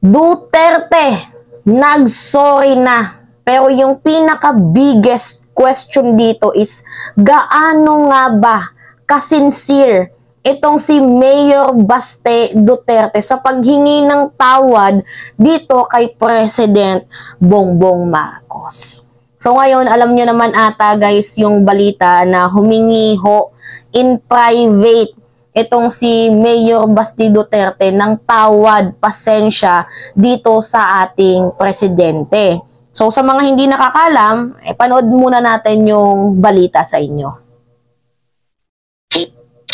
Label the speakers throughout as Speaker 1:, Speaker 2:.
Speaker 1: Duterte, nag-sorry na. Pero yung pinaka-biggest question dito is, gaano nga ba kasincere itong si Mayor Baste Duterte sa paghingi ng tawad dito kay President Bongbong Marcos. So ngayon, alam nyo naman ata guys yung balita na humingi ho in private itong si Mayor Baste Duterte ng tawad, pasensya dito sa ating presidente. So sa mga hindi nakakalam, panood muna natin yung balita sa inyo.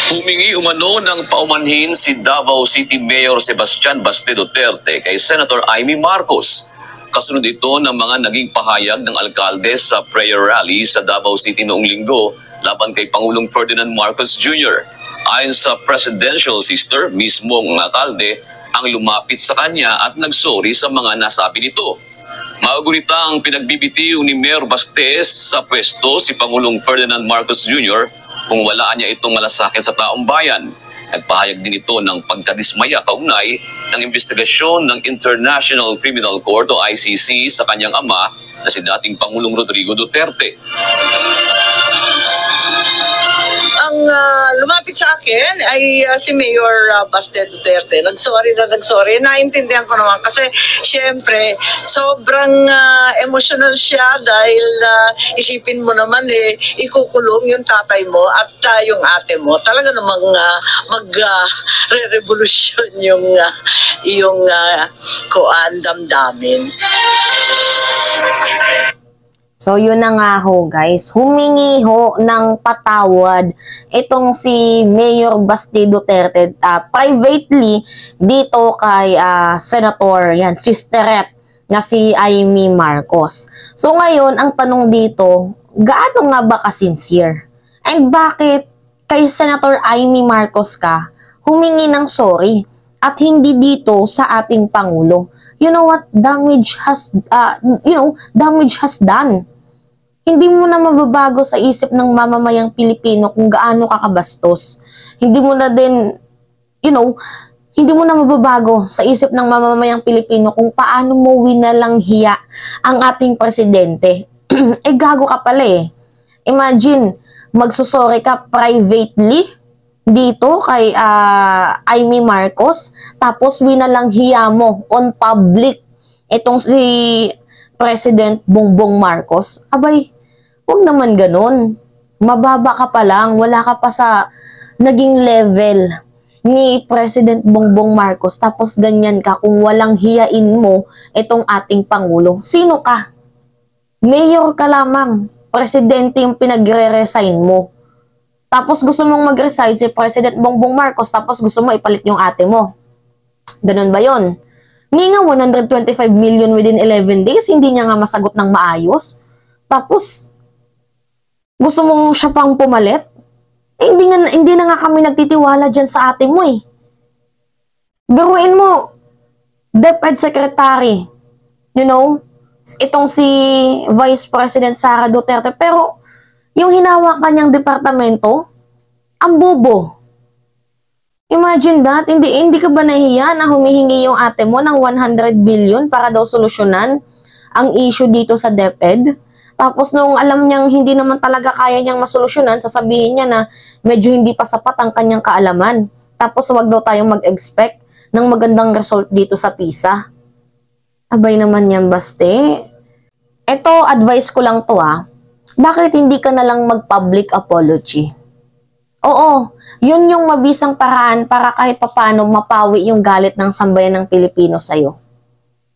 Speaker 2: Humingi umano ng paumanhin si Davao City Mayor Sebastian Baste Duterte kay Senator Amy Marcos. Kasunod ito ng mga naging pahayag ng alkalde sa prayer rally sa Davao City noong linggo laban kay Pangulong Ferdinand Marcos Jr. Ayon sa presidential sister, mismong alkalde ang lumapit sa kanya at nagsorry sa mga nasabi nito. Maugurita ang pinagbibitiw ni Mayor Baste sa pwesto si Pangulong Ferdinand Marcos Jr. kung walaan niya itong malasakit sa taong bayan. Nagpahayag din ito ng pagkadismaya kaugnay ng investigasyon ng International Criminal Court o ICC sa kanyang ama na si dating Pangulong Rodrigo Duterte.
Speaker 3: Ang lumapit sa akin ay si Mayor Baste Duterte. Nagsorry. Naintindihan ko naman kasi syempre sobrang emotional siya dahil isipin mo naman ikukulong yung tatay mo at yung ate mo. Talaga namang mag-re-revolution yung damdamin.
Speaker 1: So, yun na nga ho guys, humingi ho ng patawad itong si Mayor Baste Duterte privately dito kay Senator, Sisterette na si Amy Marcos. So, ngayon, ang tanong dito, gaano nga ba ka-sincere? And bakit kay Senator Amy Marcos ka humingi ng sorry at hindi dito sa ating Pangulo? You know what? Damage has done. Hindi mo na mababago sa isip ng mamamayang Pilipino kung gaano ka kabastos. Hindi mo na din, hindi mo na mababago sa isip ng mamamayang Pilipino kung paano mo winalang hiya ang ating presidente. Gago ka pala eh. Imagine, magsusorry ka privately dito kay Amy Marcos, tapos winalang hiya mo on public itong si President Bongbong Marcos. Abay, huwag naman ganun. Mababa ka pa lang, wala ka pa sa naging level ni President Bongbong Marcos, tapos ganyan ka kung walang hiyain mo itong ating Pangulo. Sino ka? Mayor ka lamang. Presidente yung pinagre-resign mo. Tapos gusto mong mag-resign si President Bongbong Marcos, tapos gusto mo ipalit yung ate mo. Ganun ba yun? Hindi nga 125 million within 11 days, hindi niya nga masagot ng maayos. Tapos, gusto mong siya pang pumalit? Hindi na nga kami nagtitiwala dyan sa ate mo eh. Biruin mo, DepEd Secretary, itong si Vice President Sara Duterte, pero yung hinawakan niyang departamento, ang bobo. Imagine that, hindi ka ba nahiya na humihingi yung ate mo ng 100 billion para daw solusyonan ang issue dito sa DepEd? Tapos nung alam niyang hindi naman talaga kaya niyang masolusyonan, sasabihin niya na medyo hindi pa sapat ang kanyang kaalaman. Tapos wag daw tayong mag-expect ng magandang result dito sa PISA. Abay naman yan, Baste. Ito, advice ko lang to Bakit hindi ka na lang mag-public apology? Oo, yun yung mabisang paraan para kahit papano mapawi yung galit ng sambayan ng Pilipino sa'yo.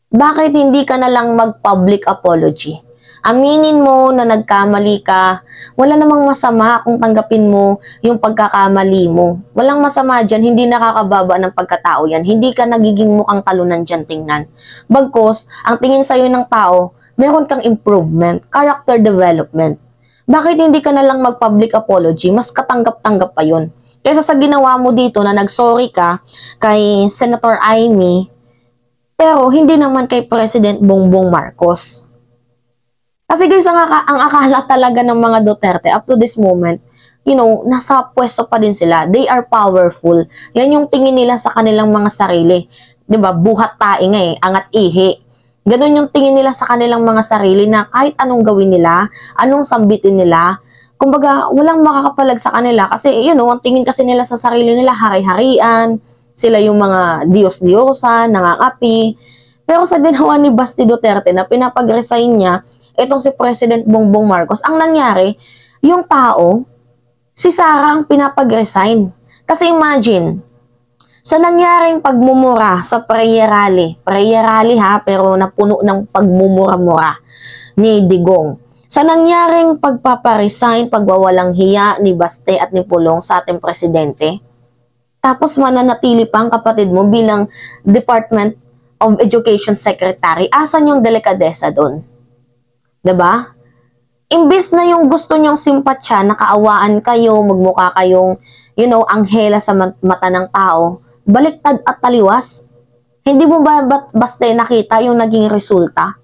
Speaker 1: Bakit hindi ka na lang mag-public apology? Aminin mo na nagkamali ka. Wala namang masama kung tanggapin mo yung pagkakamali mo. Walang masama dyan, hindi nakakababa ng pagkatao yan. Hindi ka nagiging mukhang talunan dyan tingnan. Bagkus, ang tingin sa'yo ng tao, meron kang improvement, character development. Bakit hindi ka na lang mag-public apology? Mas katanggap-tanggap pa yun. Kaysa sa ginawa mo dito na nag-sorry ka kay Senator Amy, pero hindi naman kay President Bongbong Marcos. Kasi guys, ang akala talaga ng mga Duterte up to this moment, nasa pwesto pa din sila. They are powerful. Yan yung tingin nila sa kanilang mga sarili. 'di ba, buhat tae nga angat ihi. Ganun yung tingin nila sa kanilang mga sarili na kahit anong gawin nila, anong sambitin nila, kumbaga walang makakapalag sa kanila kasi ang tingin kasi nila sa sarili nila hari-harian, sila yung mga Diyos-Diyosan, nangangapi. Pero sa ginawa ni Basti Duterte na pinapag-resign niya, itong si President Bongbong Marcos, ang nangyari, yung tao, si Sara ang pinapag-resign. Kasi imagine, sa nangyaring pagmumura sa prayer rally ha, pero napuno ng pagmumura-mura ni Digong. Sa nangyaring pagpaparesign, pagwawalang hiya ni Baste at ni Pulong sa ating presidente, tapos mananatili pa ang kapatid mo bilang Department of Education Secretary, asan yung delikadesa doon? 'Di ba? Imbis na yung gusto nyong simpatsya, nakaawaan kayo, magmukha kayong, anghela sa mata ng tao, baliktad at taliwas. Hindi mo ba basta nakita yung naging resulta?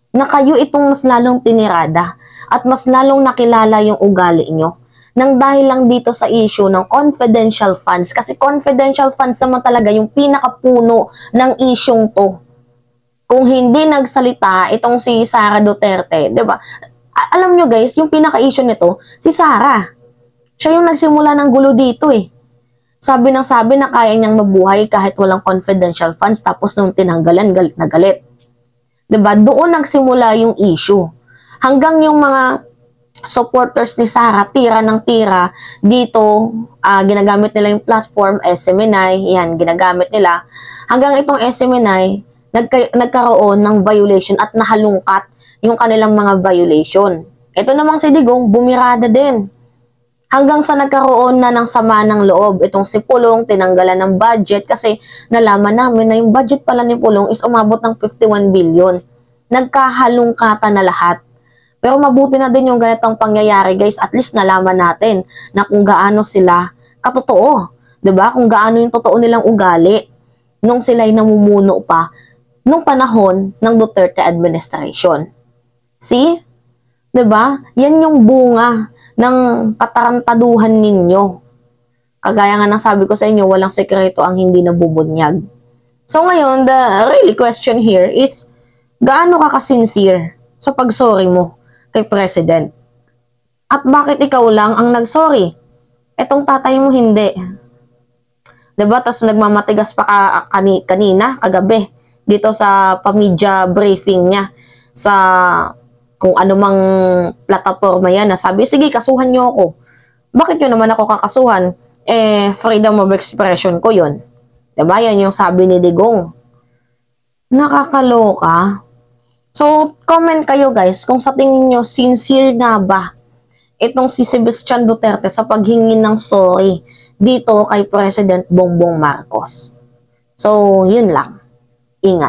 Speaker 1: Na kayo itong mas lalong tinirada at mas lalong nakilala yung ugali nyo. Nang dahil lang dito sa issue ng confidential funds. Kasi confidential funds naman talaga yung pinakapuno ng isyong to. Kung hindi nagsalita itong si Sara Duterte, di ba? Alam nyo guys, yung pinaka-issue nito, si Sara. Siya yung nagsimula ng gulo dito eh. Sabi na kaya niyang mabuhay kahit walang confidential funds, tapos nung tinanggalan, galit na galit. Diba? Doon nagsimula yung issue. Hanggang yung mga supporters ni Sara, tira ng tira, dito, ginagamit nila yung platform, SMNI, yan, ginagamit nila. Hanggang itong SMNI, nagkaroon ng violation at nahalungkat yung kanilang mga violation. Ito namang si Digong, bumirada din. Hanggang sa nagkaroon na ng sama ng loob, itong si Pulong, tinanggalan ng budget kasi nalaman namin na yung budget pala ni Pulong is umabot ng 51 billion. Nagkahalungkatan na lahat. Pero mabuti na din yung ganitong pangyayari guys, at least nalaman natin na kung gaano sila katotoo. 'Di ba? Kung gaano yung totoo nilang ugali nung sila'y namumuno pa nung panahon ng Duterte administration. See? 'Di ba? Yan yung bunga ng katarantaduhan ninyo. Kagaya nga ng sabi ko sa inyo, walang sekreto ang hindi nabubunyag. So ngayon, the really question here is, gaano ka ka-sincere sa pag-sorry mo kay President? At bakit ikaw lang ang nag-sorry? Etong tatay mo hindi. Diba? Tapos nagmamatigas pa kanina, kagabi, dito sa pamidya briefing niya sa kung anumang plataforma yan, na sabi, sige, kasuhan nyo ako. Bakit nyo naman ako kakasuhan? Freedom of expression ko yun. Diba? Yan yung sabi ni Digong. Nakakaloka. So, comment kayo guys, kung sa tingin nyo, sincere na ba itong si Sebastian Duterte sa paghingi ng sorry dito kay President Bongbong Marcos. So, yun lang. Ingat.